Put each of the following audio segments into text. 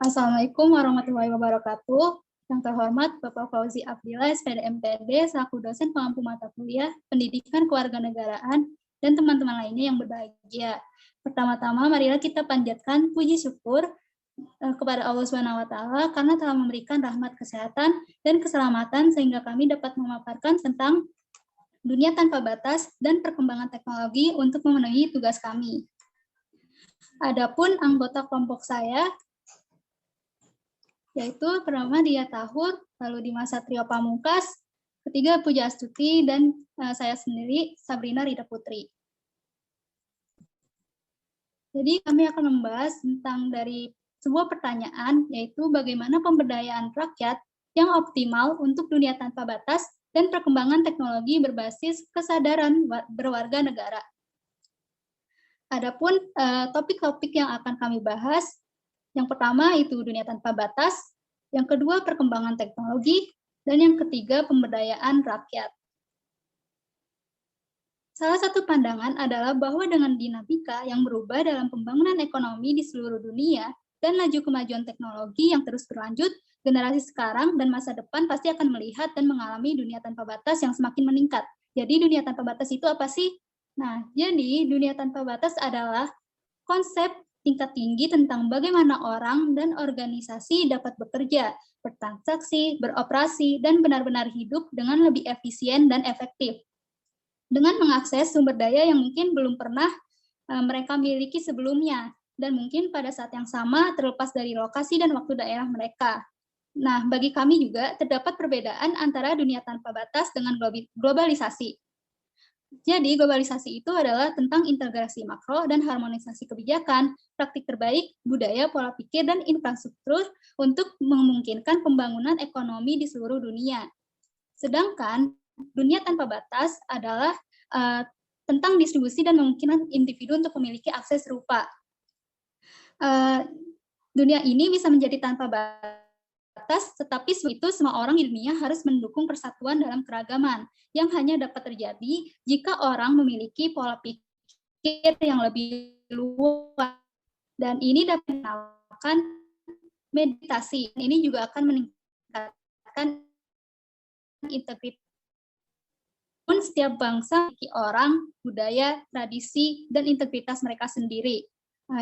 Assalamualaikum warahmatullahi wabarakatuh. Yang terhormat Bapak Fauzi Abdillah, SPD MPD, selaku dosen pengampu mata kuliah Pendidikan Kewarganegaraan, dan teman-teman lainnya yang berbahagia. Pertama-tama, marilah kita panjatkan puji syukur kepada Allah SWT karena telah memberikan rahmat kesehatan dan keselamatan sehingga kami dapat memaparkan tentang dunia tanpa batas dan perkembangan teknologi untuk memenuhi tugas kami. Adapun anggota kelompok saya, yaitu pertama Dia Tahur, lalu Dimas Satrio Pamungkas, ketiga Puja Astuti, dan saya sendiri Sabrina Rida Putri. Jadi kami akan membahas tentang dari sebuah pertanyaan, yaitu bagaimana pemberdayaan rakyat yang optimal untuk dunia tanpa batas dan perkembangan teknologi berbasis kesadaran berwarga negara. Adapun topik-topik yang akan kami bahas, yang pertama itu dunia tanpa batas, yang kedua perkembangan teknologi, dan yang ketiga pemberdayaan rakyat. Salah satu pandangan adalah bahwa dengan dinamika yang berubah dalam pembangunan ekonomi di seluruh dunia dan laju kemajuan teknologi yang terus berlanjut, generasi sekarang dan masa depan pasti akan melihat dan mengalami dunia tanpa batas yang semakin meningkat. Jadi dunia tanpa batas itu apa sih? Nah, jadi dunia tanpa batas adalah konsep tingkat tinggi tentang bagaimana orang dan organisasi dapat bekerja, bertransaksi, beroperasi, dan benar-benar hidup dengan lebih efisien dan efektif. Dengan mengakses sumber daya yang mungkin belum pernah mereka miliki sebelumnya, dan mungkin pada saat yang sama terlepas dari lokasi dan waktu daerah mereka. Nah, bagi kami juga terdapat perbedaan antara dunia tanpa batas dengan globalisasi. Jadi, globalisasi itu adalah tentang integrasi makro dan harmonisasi kebijakan, praktik terbaik, budaya, pola pikir, dan infrastruktur untuk memungkinkan pembangunan ekonomi di seluruh dunia. Sedangkan, dunia tanpa batas adalah tentang distribusi dan memungkinkan individu untuk memiliki akses serupa. Dunia ini bisa menjadi tanpa batas, tetapi itu semua orang di dunia harus mendukung persatuan dalam keragaman yang hanya dapat terjadi jika orang memiliki pola pikir yang lebih luas. Dan ini dapat mengenalkan meditasi. Ini juga akan meningkatkan integritas. Setiap bangsa memiliki orang, budaya, tradisi, dan integritas mereka sendiri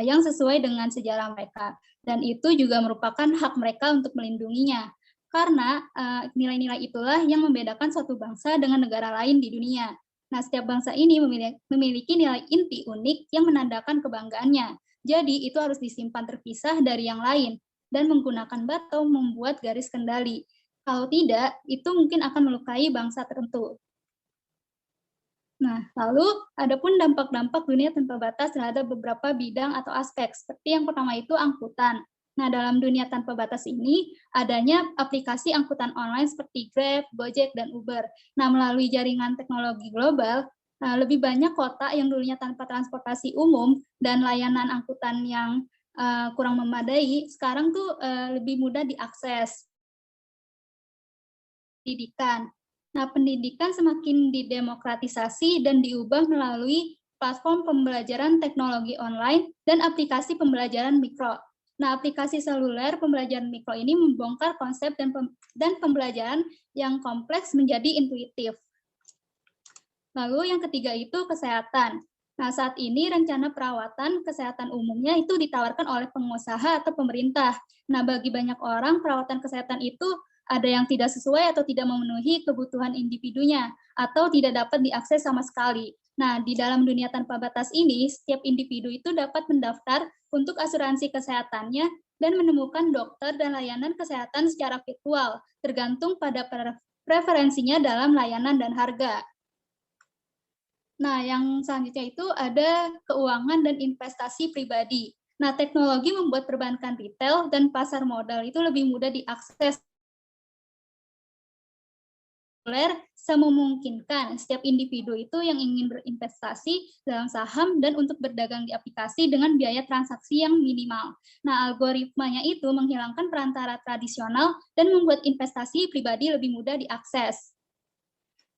yang sesuai dengan sejarah mereka. Dan itu juga merupakan hak mereka untuk melindunginya. Karena nilai-nilai itulah yang membedakan suatu bangsa dengan negara lain di dunia. Nah, setiap bangsa ini memiliki nilai inti unik yang menandakan kebanggaannya. Jadi, itu harus disimpan terpisah dari yang lain dan menggunakan batu membuat garis kendali. Kalau tidak, itu mungkin akan melukai bangsa tertentu. Nah, lalu adapun dampak-dampak dunia tanpa batas terhadap beberapa bidang atau aspek, seperti yang pertama itu angkutan. Nah, dalam dunia tanpa batas ini, adanya aplikasi angkutan online seperti Grab, Gojek, dan Uber. Nah, melalui jaringan teknologi global, lebih banyak kota yang dulunya tanpa transportasi umum dan layanan angkutan yang kurang memadai, sekarang tuh lebih mudah diakses. Pendidikan. Nah, pendidikan semakin didemokratisasi dan diubah melalui platform pembelajaran teknologi online dan aplikasi pembelajaran mikro. Nah, aplikasi seluler pembelajaran mikro ini membongkar konsep dan pembelajaran yang kompleks menjadi intuitif. Lalu yang ketiga itu kesehatan. Nah, saat ini rencana perawatan kesehatan umumnya itu ditawarkan oleh pengusaha atau pemerintah. Nah, bagi banyak orang perawatan kesehatan itu ada yang tidak sesuai atau tidak memenuhi kebutuhan individunya, atau tidak dapat diakses sama sekali. Nah, di dalam dunia tanpa batas ini, setiap individu itu dapat mendaftar untuk asuransi kesehatannya dan menemukan dokter dan layanan kesehatan secara virtual, tergantung pada preferensinya dalam layanan dan harga. Nah, yang selanjutnya itu ada keuangan dan investasi pribadi. Nah, teknologi membuat perbankan retail dan pasar modal itu lebih mudah diakses. Sememungkinkan setiap individu itu yang ingin berinvestasi dalam saham dan untuk berdagang di aplikasi dengan biaya transaksi yang minimal. Nah, algoritmanya itu menghilangkan perantara tradisional dan membuat investasi pribadi lebih mudah diakses.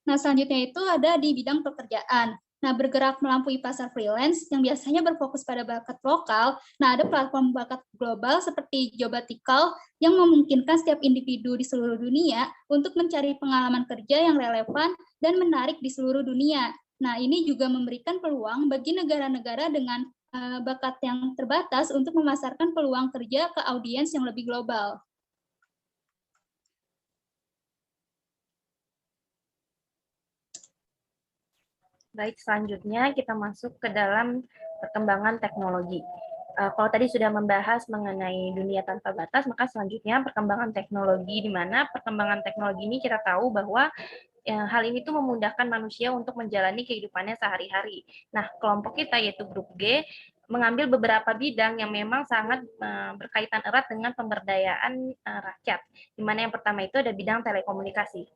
Nah, selanjutnya itu ada di bidang pekerjaan. Nah, bergerak melampaui pasar freelance yang biasanya berfokus pada bakat lokal, nah ada platform bakat global seperti Jobatikal yang memungkinkan setiap individu di seluruh dunia untuk mencari pengalaman kerja yang relevan dan menarik di seluruh dunia. Nah, ini juga memberikan peluang bagi negara-negara dengan bakat yang terbatas untuk memasarkan peluang kerja ke audiens yang lebih global. Baik, selanjutnya kita masuk ke dalam perkembangan teknologi. Kalau tadi sudah membahas mengenai dunia tanpa batas, maka selanjutnya perkembangan teknologi, di mana perkembangan teknologi ini kita tahu bahwa hal ini tuh memudahkan manusia untuk menjalani kehidupannya sehari-hari. Nah, kelompok kita yaitu grup G mengambil beberapa bidang yang memang sangat berkaitan erat dengan pemberdayaan rakyat. Di mana yang pertama itu ada bidang telekomunikasi.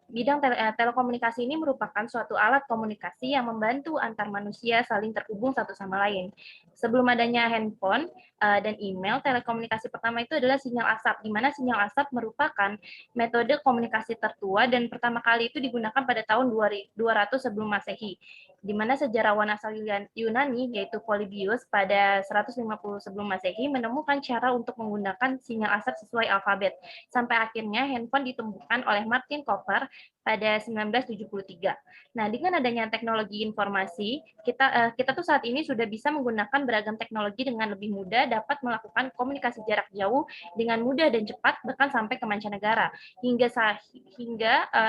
Bidang telekomunikasi ini merupakan suatu alat komunikasi yang membantu antar manusia saling terhubung satu sama lain. Sebelum adanya handphone dan email, telekomunikasi pertama itu adalah sinyal asap, di mana sinyal asap merupakan metode komunikasi tertua dan pertama kali itu digunakan pada tahun 200 sebelum Masehi, di mana sejarawan asal Yunani yaitu Polybius pada 150 sebelum Masehi menemukan cara untuk menggunakan sinyal asap sesuai alfabet. Sampai akhirnya handphone ditemukan oleh Martin Cooper pada 1973. Nah, dengan adanya teknologi informasi, kita tuh saat ini sudah bisa menggunakan beragam teknologi dengan lebih mudah, dapat melakukan komunikasi jarak jauh dengan mudah dan cepat, bahkan sampai ke mancanegara. Hingga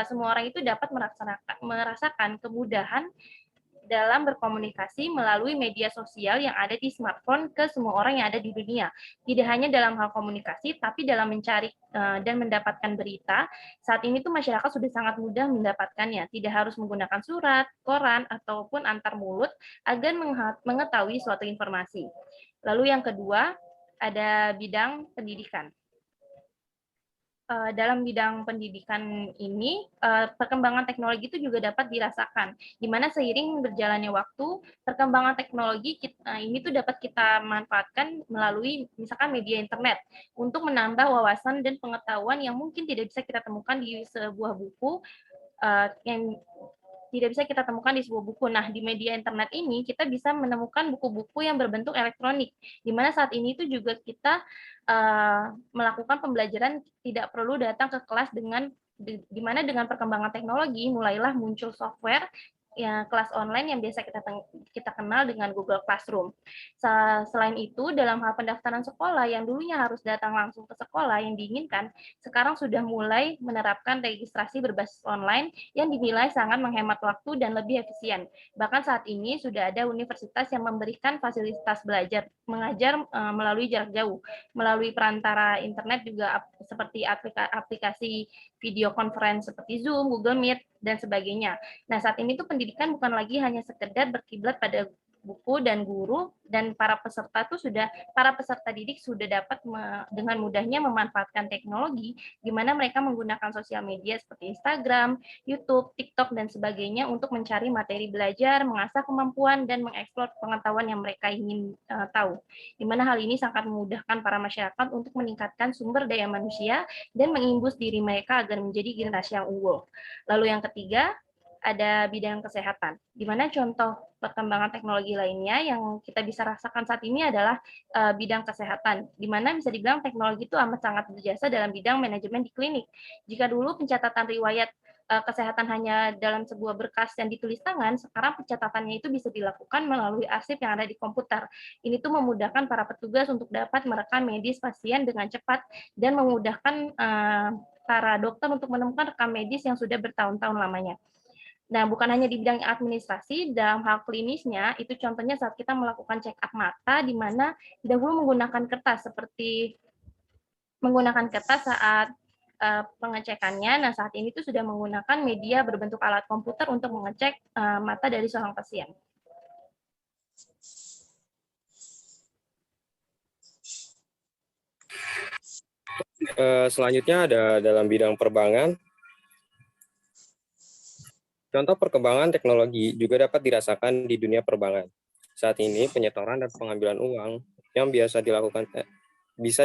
semua orang itu dapat merasakan kemudahan dalam berkomunikasi melalui media sosial yang ada di smartphone ke semua orang yang ada di dunia. Tidak hanya dalam hal komunikasi, tapi dalam mencari dan mendapatkan berita, saat ini tuh masyarakat sudah sangat mudah mendapatkannya. Tidak harus menggunakan surat, koran, ataupun antar mulut agar mengetahui suatu informasi. Lalu yang kedua, ada bidang pendidikan. Dalam bidang pendidikan ini, perkembangan teknologi itu juga dapat dirasakan, di mana seiring berjalannya waktu, perkembangan teknologi ini tuh dapat kita manfaatkan melalui misalkan media internet untuk menambah wawasan dan pengetahuan yang mungkin tidak bisa kita temukan di sebuah buku, yang tidak bisa kita temukan di sebuah buku. Nah, di media internet ini kita bisa menemukan buku-buku yang berbentuk elektronik, di mana saat ini itu juga kita melakukan pembelajaran tidak perlu datang ke kelas di mana dengan perkembangan teknologi mulailah muncul software ya, kelas online yang biasa kita kenal dengan Google Classroom. Selain itu, dalam hal pendaftaran sekolah yang dulunya harus datang langsung ke sekolah yang diinginkan, sekarang sudah mulai menerapkan registrasi berbasis online yang dinilai sangat menghemat waktu dan lebih efisien. Bahkan saat ini sudah ada universitas yang memberikan fasilitas belajar mengajar melalui jarak jauh, melalui perantara internet juga seperti aplikasi video conference seperti Zoom, Google Meet, dan sebagainya. Nah, saat ini tuh pendidikan bukan lagi hanya sekedar berkiblat pada buku dan guru, dan para peserta didik sudah dapat dengan mudahnya memanfaatkan teknologi, di mana mereka menggunakan sosial media seperti Instagram, YouTube, TikTok, dan sebagainya untuk mencari materi belajar, mengasah kemampuan, dan mengeksplor pengetahuan yang mereka ingin tahu. Di mana hal ini sangat memudahkan para masyarakat untuk meningkatkan sumber daya manusia dan mengimbus diri mereka agar menjadi generasi yang unggul. Lalu yang ketiga, ada bidang kesehatan, di mana contoh perkembangan teknologi lainnya yang kita bisa rasakan saat ini adalah bidang kesehatan, di mana bisa dibilang teknologi itu amat sangat berjasa dalam bidang manajemen di klinik. Jika dulu pencatatan riwayat kesehatan hanya dalam sebuah berkas yang ditulis tangan, sekarang pencatatannya itu bisa dilakukan melalui arsip yang ada di komputer. Ini tuh memudahkan para petugas untuk dapat merekam medis pasien dengan cepat dan memudahkan para dokter untuk menemukan rekam medis yang sudah bertahun-tahun lamanya. Nah, bukan hanya di bidang administrasi, dalam hal klinisnya, itu contohnya saat kita melakukan check up mata, di mana dahulu menggunakan kertas saat pengecekannya. Nah, saat ini tuh sudah menggunakan media berbentuk alat komputer untuk mengecek mata dari seorang pasien. Selanjutnya ada dalam bidang perbankan. Contoh perkembangan teknologi juga dapat dirasakan di dunia perbankan. Saat ini penyetoran dan pengambilan uang yang bisa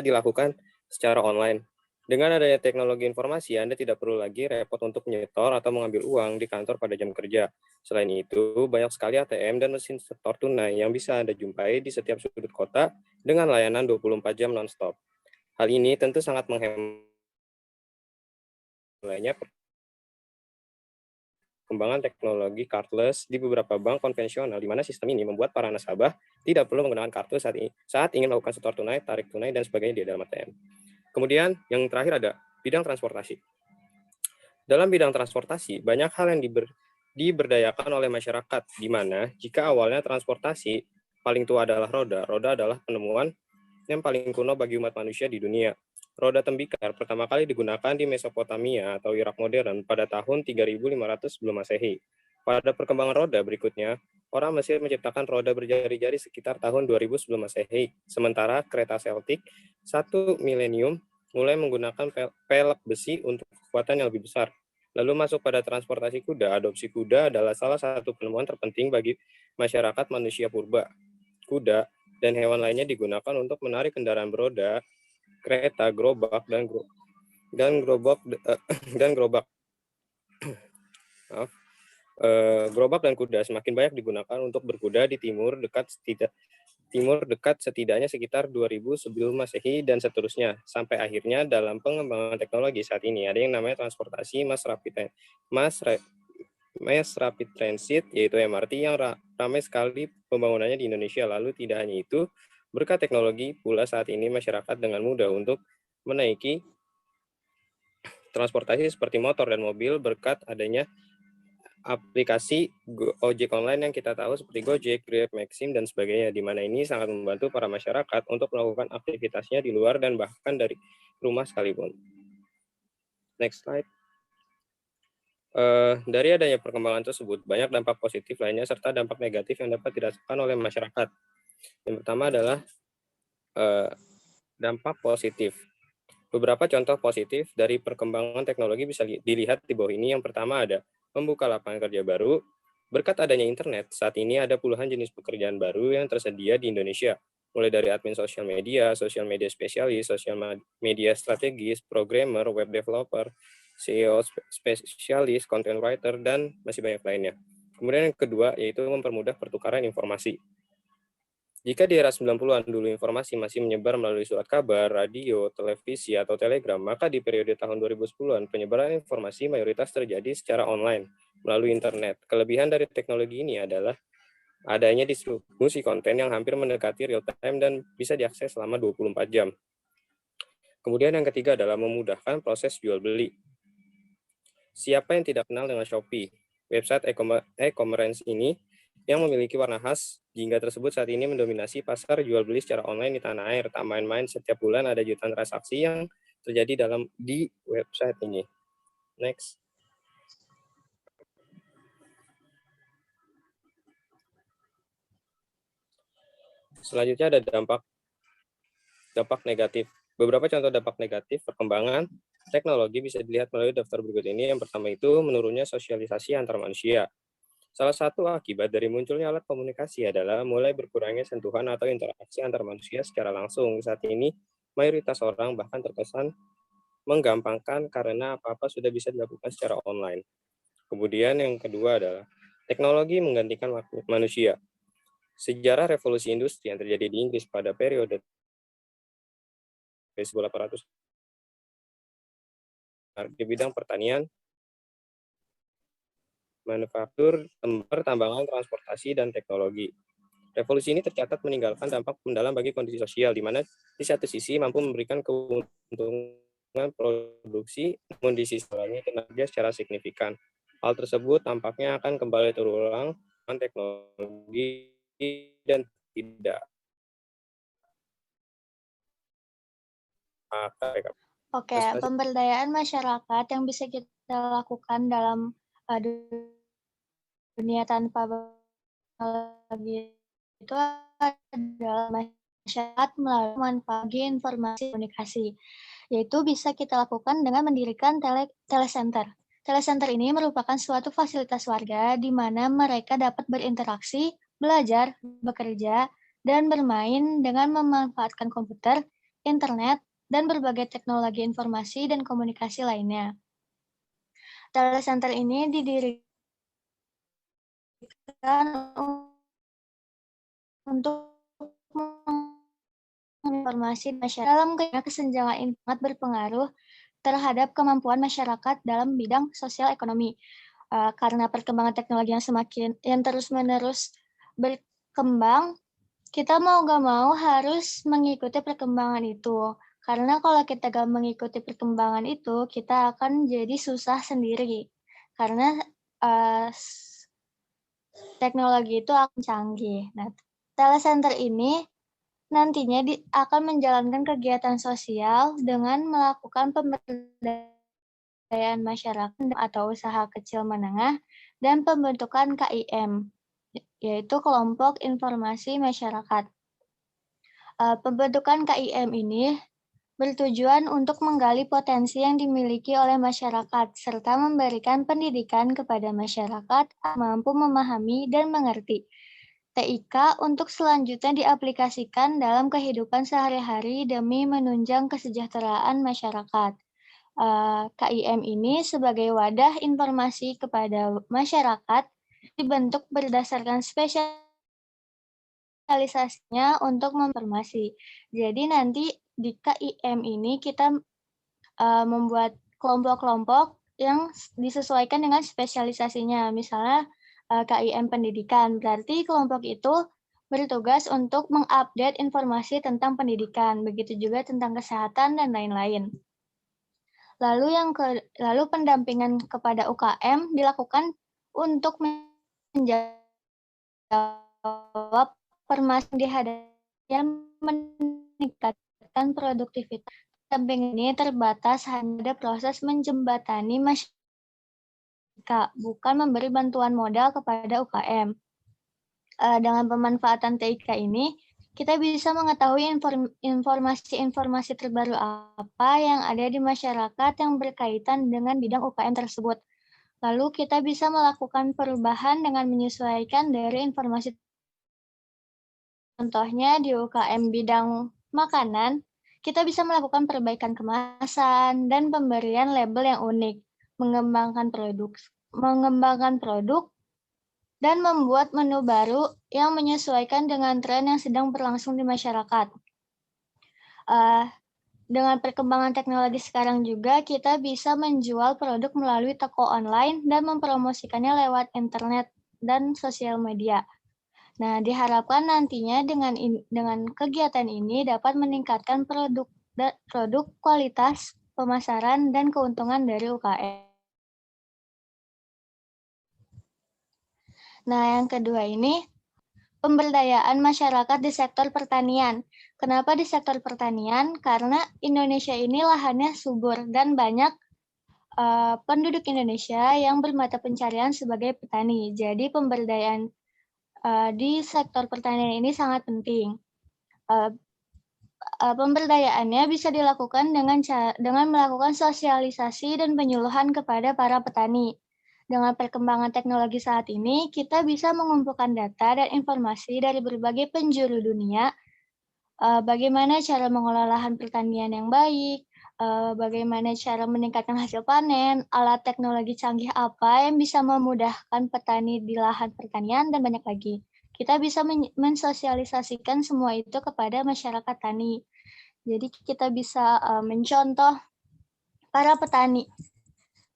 dilakukan secara online. Dengan adanya teknologi informasi, Anda tidak perlu lagi repot untuk menyetor atau mengambil uang di kantor pada jam kerja. Selain itu, banyak sekali ATM dan mesin setor tunai yang bisa Anda jumpai di setiap sudut kota dengan layanan 24 jam non-stop. Hal ini tentu sangat menghemat perkembangan teknologi cardless di beberapa bank konvensional, di mana sistem ini membuat para nasabah tidak perlu menggunakan kartu saat ingin melakukan setor tunai, tarik tunai, dan sebagainya di dalam ATM. Kemudian yang terakhir ada bidang transportasi. Dalam bidang transportasi, banyak hal yang diberdayakan oleh masyarakat, di mana jika awalnya transportasi paling tua adalah roda adalah penemuan yang paling kuno bagi umat manusia di dunia. Roda tembikar pertama kali digunakan di Mesopotamia atau Irak modern pada tahun 3500 sebelum Masehi. Pada perkembangan roda berikutnya, orang Mesir menciptakan roda berjari-jari sekitar tahun 2000 sebelum Masehi. Sementara kereta Celtic 1 milenium mulai menggunakan pelek besi untuk kekuatan yang lebih besar. Lalu masuk pada transportasi kuda. Adopsi kuda adalah salah satu penemuan terpenting bagi masyarakat manusia purba. Kuda dan hewan lainnya digunakan untuk menarik kendaraan beroda, kereta, gerobak, dan gerobak. Gerobak dan kuda semakin banyak digunakan untuk berkuda di timur dekat setidaknya sekitar 2000 sebelum Masehi dan seterusnya, sampai akhirnya dalam pengembangan teknologi saat ini ada yang namanya transportasi mass rapid transit, yaitu MRT yang ramai sekali pembangunannya di Indonesia. Lalu tidak hanya itu, berkat teknologi pula saat ini masyarakat dengan mudah untuk menaiki transportasi seperti motor dan mobil berkat adanya aplikasi ojek online yang kita tahu seperti Gojek, Grab, Maxim, dan sebagainya, di mana ini sangat membantu para masyarakat untuk melakukan aktivitasnya di luar dan bahkan dari rumah sekalipun. Next slide. Dari adanya perkembangan tersebut, banyak dampak positif lainnya serta dampak negatif yang dapat dirasakan oleh masyarakat. Yang pertama adalah dampak positif. Beberapa contoh positif dari perkembangan teknologi bisa dilihat di bawah ini. Yang pertama ada membuka lapangan kerja baru. Berkat adanya internet, saat ini ada puluhan jenis pekerjaan baru yang tersedia di Indonesia, mulai dari admin sosial media spesialis, sosial media strategis, programmer, web developer, SEO spesialis, content writer, dan masih banyak lainnya. Kemudian yang kedua yaitu mempermudah pertukaran informasi. Jika di era 90-an dulu informasi masih menyebar melalui surat kabar, radio, televisi, atau telegram, maka di periode tahun 2010-an penyebaran informasi mayoritas terjadi secara online melalui internet. Kelebihan dari teknologi ini adalah adanya distribusi konten yang hampir mendekati real time dan bisa diakses selama 24 jam. Kemudian yang ketiga adalah memudahkan proses jual beli. Siapa yang tidak kenal dengan Shopee? Website e-commerce ini yang memiliki warna khas hingga tersebut saat ini mendominasi pasar jual beli secara online di tanah air. Tak main-main, setiap bulan ada jutaan transaksi yang terjadi di website ini. Next. Selanjutnya ada dampak negatif. Beberapa contoh dampak negatif perkembangan teknologi bisa dilihat melalui daftar berikut ini. Yang pertama itu menurunnya sosialisasi antar manusia. Salah satu akibat dari munculnya alat komunikasi adalah mulai berkurangnya sentuhan atau interaksi antar manusia secara langsung. Saat ini, mayoritas orang bahkan terkesan menggampangkan karena apa-apa sudah bisa dilakukan secara online. Kemudian yang kedua adalah teknologi menggantikan manusia. Sejarah revolusi industri yang terjadi di Inggris pada periode 1800 di bidang pertanian, manufaktur, pertambangan, transportasi, dan teknologi. Revolusi ini tercatat meninggalkan dampak mendalam bagi kondisi sosial, di mana di satu sisi mampu memberikan keuntungan produksi, namun di sisi lainnya kinerja secara signifikan. Hal tersebut tampaknya akan kembali terulang dengan teknologi dan tidak. Oke, pemberdayaan masyarakat yang bisa kita lakukan dalam dunia tanpa teknologi itu adalah masyarakat melalui manfaat informasi komunikasi, yaitu bisa kita lakukan dengan mendirikan telecenter. Telecenter ini merupakan suatu fasilitas warga di mana mereka dapat berinteraksi, belajar, bekerja, dan bermain dengan memanfaatkan komputer, internet, dan berbagai teknologi informasi dan komunikasi lainnya. Telecenter ini didirikan untuk informasi masyarakat dalam kesenjangan internet berpengaruh terhadap kemampuan masyarakat dalam bidang sosial ekonomi. Karena perkembangan teknologi yang terus-menerus berkembang, kita mau gak mau harus mengikuti perkembangan itu. Karena kalau kita gak mengikuti perkembangan itu, kita akan jadi susah sendiri. Karena teknologi itu akan canggih. Nah, telecenter ini nantinya akan menjalankan kegiatan sosial dengan melakukan pemberdayaan masyarakat atau usaha kecil menengah dan pembentukan KIM, yaitu Kelompok Informasi Masyarakat. Pembentukan KIM ini bertujuan untuk menggali potensi yang dimiliki oleh masyarakat serta memberikan pendidikan kepada masyarakat mampu memahami dan mengerti. TIK untuk selanjutnya diaplikasikan dalam kehidupan sehari-hari demi menunjang kesejahteraan masyarakat. KIM ini sebagai wadah informasi kepada masyarakat dibentuk berdasarkan spesialisasinya untuk mempermasi. Jadi nanti di KIM ini kita membuat kelompok-kelompok yang disesuaikan dengan spesialisasinya. Misalnya KIM pendidikan, berarti kelompok itu bertugas untuk mengupdate informasi tentang pendidikan, begitu juga tentang kesehatan dan lain-lain. Lalu pendampingan kepada UKM dilakukan untuk menjawab permasalahan dihadapi yang meningkatkan produktivitas. Pendampingan ini terbatas hanya proses menjembatani masyarakat, bukan memberi bantuan modal kepada UKM. Dengan pemanfaatan TIK ini, kita bisa mengetahui informasi-informasi terbaru apa yang ada di masyarakat yang berkaitan dengan bidang UKM tersebut. Lalu kita bisa melakukan perubahan dengan menyesuaikan dari informasi. Contohnya di UKM bidang makanan, kita bisa melakukan perbaikan kemasan dan pemberian label yang unik, mengembangkan produk, dan membuat menu baru yang menyesuaikan dengan tren yang sedang berlangsung di masyarakat. Dengan perkembangan teknologi sekarang juga, kita bisa menjual produk melalui toko online dan mempromosikannya lewat internet dan sosial media. Nah, diharapkan nantinya dengan kegiatan ini dapat meningkatkan produk kualitas, pemasaran, dan keuntungan dari UKM. Nah, yang kedua ini, pemberdayaan masyarakat di sektor pertanian. Kenapa di sektor pertanian? Karena Indonesia ini lahannya subur dan banyak penduduk Indonesia yang bermata pencarian sebagai petani. Jadi pemberdayaan di sektor pertanian ini sangat penting. Pemberdayaannya bisa dilakukan dengan melakukan sosialisasi dan penyuluhan kepada para petani. Dengan perkembangan teknologi saat ini, kita bisa mengumpulkan data dan informasi dari berbagai penjuru dunia, bagaimana cara mengolah lahan pertanian yang baik, bagaimana cara meningkatkan hasil panen, alat teknologi canggih apa yang bisa memudahkan petani di lahan pertanian, dan banyak lagi. Kita bisa mensosialisasikan semua itu kepada masyarakat tani. Jadi kita bisa mencontoh para petani.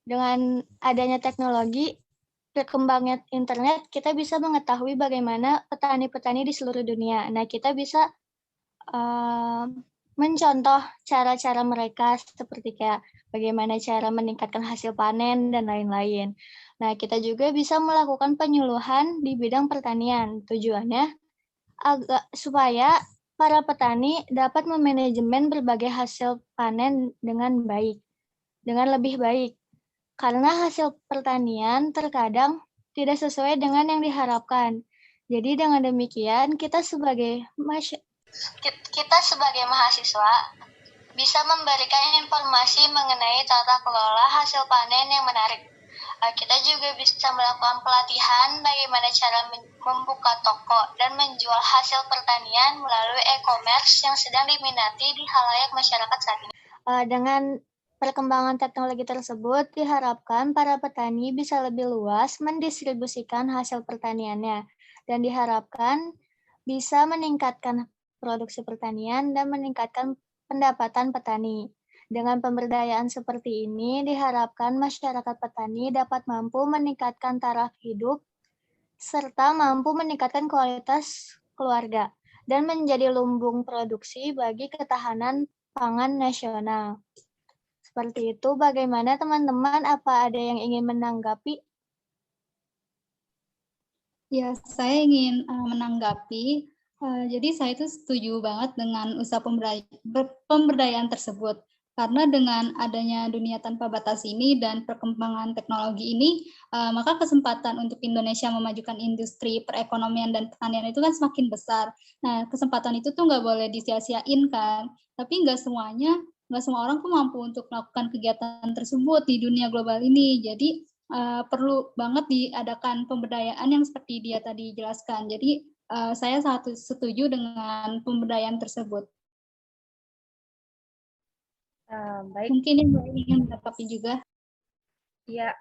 Dengan adanya teknologi, berkembangnya internet, kita bisa mengetahui bagaimana petani-petani di seluruh dunia. Nah, kita bisa mencontoh cara-cara mereka seperti kayak bagaimana cara meningkatkan hasil panen dan lain-lain. Nah, kita juga bisa melakukan penyuluhan di bidang pertanian. Tujuannya supaya para petani dapat memanajemen berbagai hasil panen dengan lebih baik. Karena hasil pertanian terkadang tidak sesuai dengan yang diharapkan. Jadi dengan demikian, kita sebagai mahasiswa bisa memberikan informasi mengenai tata kelola hasil panen yang menarik. Kita juga bisa melakukan pelatihan bagaimana cara membuka toko dan menjual hasil pertanian melalui e-commerce yang sedang diminati di khalayak masyarakat saat ini. Dengan perkembangan teknologi tersebut, diharapkan para petani bisa lebih luas mendistribusikan hasil pertaniannya, dan diharapkan bisa meningkatkan produksi pertanian dan meningkatkan pendapatan petani. Dengan pemberdayaan seperti ini, diharapkan masyarakat petani dapat mampu meningkatkan taraf hidup serta mampu meningkatkan kualitas keluarga dan menjadi lumbung produksi bagi ketahanan pangan nasional. Seperti itu, bagaimana teman-teman? Apa ada yang ingin menanggapi? Ya, saya ingin menanggapi. Jadi saya itu setuju banget dengan usaha pemberdayaan tersebut. Karena dengan adanya dunia tanpa batas ini dan perkembangan teknologi ini, maka kesempatan untuk Indonesia memajukan industri perekonomian dan pertanian itu kan semakin besar. Nah, kesempatan itu tuh nggak boleh disia-siain kan. Tapi nggak semua orang tuh mampu untuk melakukan kegiatan tersebut di dunia global ini. Jadi perlu banget diadakan pemberdayaan yang seperti dia tadi jelaskan. Jadi saya sangat setuju dengan pemberdayaan tersebut. Baik. Mungkin yang ingin menanggapi juga. Ya,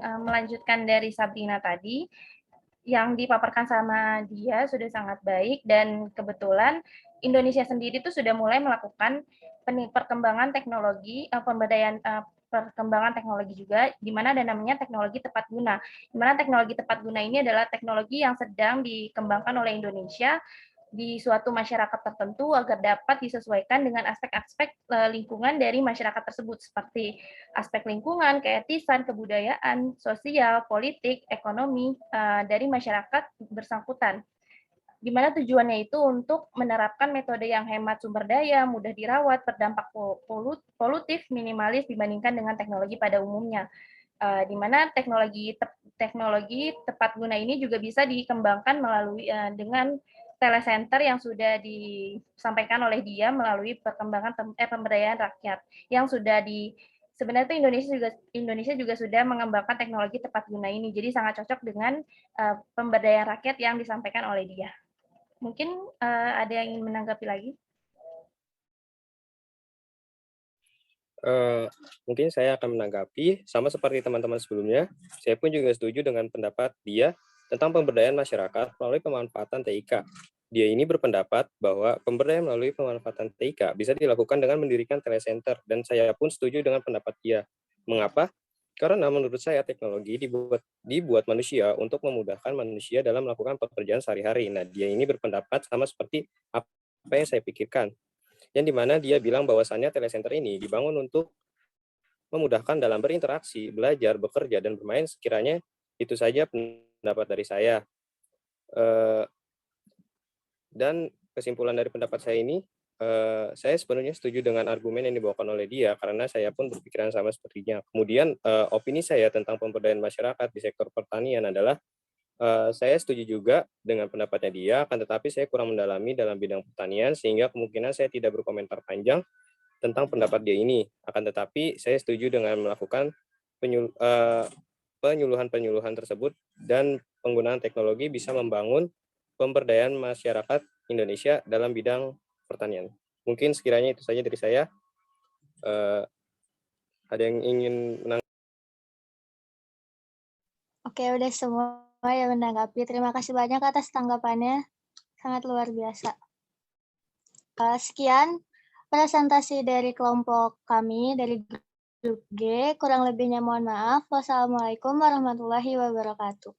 melanjutkan dari Sabrina tadi, yang dipaparkan sama dia sudah sangat baik, dan kebetulan Indonesia sendiri itu sudah mulai melakukan perkembangan teknologi, pemberdayaan perkembangan teknologi juga, di mana ada namanya teknologi tepat guna. Di mana teknologi tepat guna ini adalah teknologi yang sedang dikembangkan oleh Indonesia di suatu masyarakat tertentu agar dapat disesuaikan dengan aspek-aspek lingkungan dari masyarakat tersebut, seperti aspek lingkungan, keetisan, kebudayaan, sosial, politik, ekonomi dari masyarakat bersangkutan. Di mana tujuannya itu untuk menerapkan metode yang hemat sumber daya, mudah dirawat, berdampak polutif, minimalis dibandingkan dengan teknologi pada umumnya. Di mana teknologi tepat guna ini juga bisa dikembangkan melalui dengan telecenter yang sudah disampaikan oleh dia melalui pemberdayaan rakyat yang sudah sebenarnya Indonesia juga sudah mengembangkan teknologi tepat guna ini, jadi sangat cocok dengan pemberdayaan rakyat yang disampaikan oleh dia. Mungkin ada yang ingin menanggapi lagi? Mungkin saya akan menanggapi, sama seperti teman-teman sebelumnya, saya pun juga setuju dengan pendapat dia tentang pemberdayaan masyarakat melalui pemanfaatan TIK. Dia ini berpendapat bahwa pemberdayaan melalui pemanfaatan TIK bisa dilakukan dengan mendirikan telecenter, dan saya pun setuju dengan pendapat dia. Mengapa? Karena menurut saya teknologi dibuat manusia untuk memudahkan manusia dalam melakukan pekerjaan sehari-hari. Nah, dia ini berpendapat sama seperti apa yang saya pikirkan, yang dimana dia bilang bahwasannya telecenter ini dibangun untuk memudahkan dalam berinteraksi, belajar, bekerja, dan bermain. Sekiranya itu saja pendapat dari saya. Dan kesimpulan dari pendapat saya ini, saya sebenarnya setuju dengan argumen yang dibawakan oleh dia, karena saya pun berpikiran sama sepertinya. Kemudian opini saya tentang pemberdayaan masyarakat di sektor pertanian adalah, saya setuju juga dengan pendapatnya dia, akan tetapi saya kurang mendalami dalam bidang pertanian, sehingga kemungkinan saya tidak berkomentar panjang tentang pendapat dia ini. Akan tetapi saya setuju dengan melakukan penyuluhan-penyuluhan tersebut, dan penggunaan teknologi bisa membangun pemberdayaan masyarakat Indonesia dalam bidang pertanian. Mungkin sekiranya itu saja dari saya. Ada yang ingin menanggapi? Oke, udah semua yang menanggapi. Terima kasih banyak atas tanggapannya. Sangat luar biasa. Sekian presentasi dari kelompok kami, dari grup G. Kurang lebihnya mohon maaf. Wassalamualaikum warahmatullahi wabarakatuh.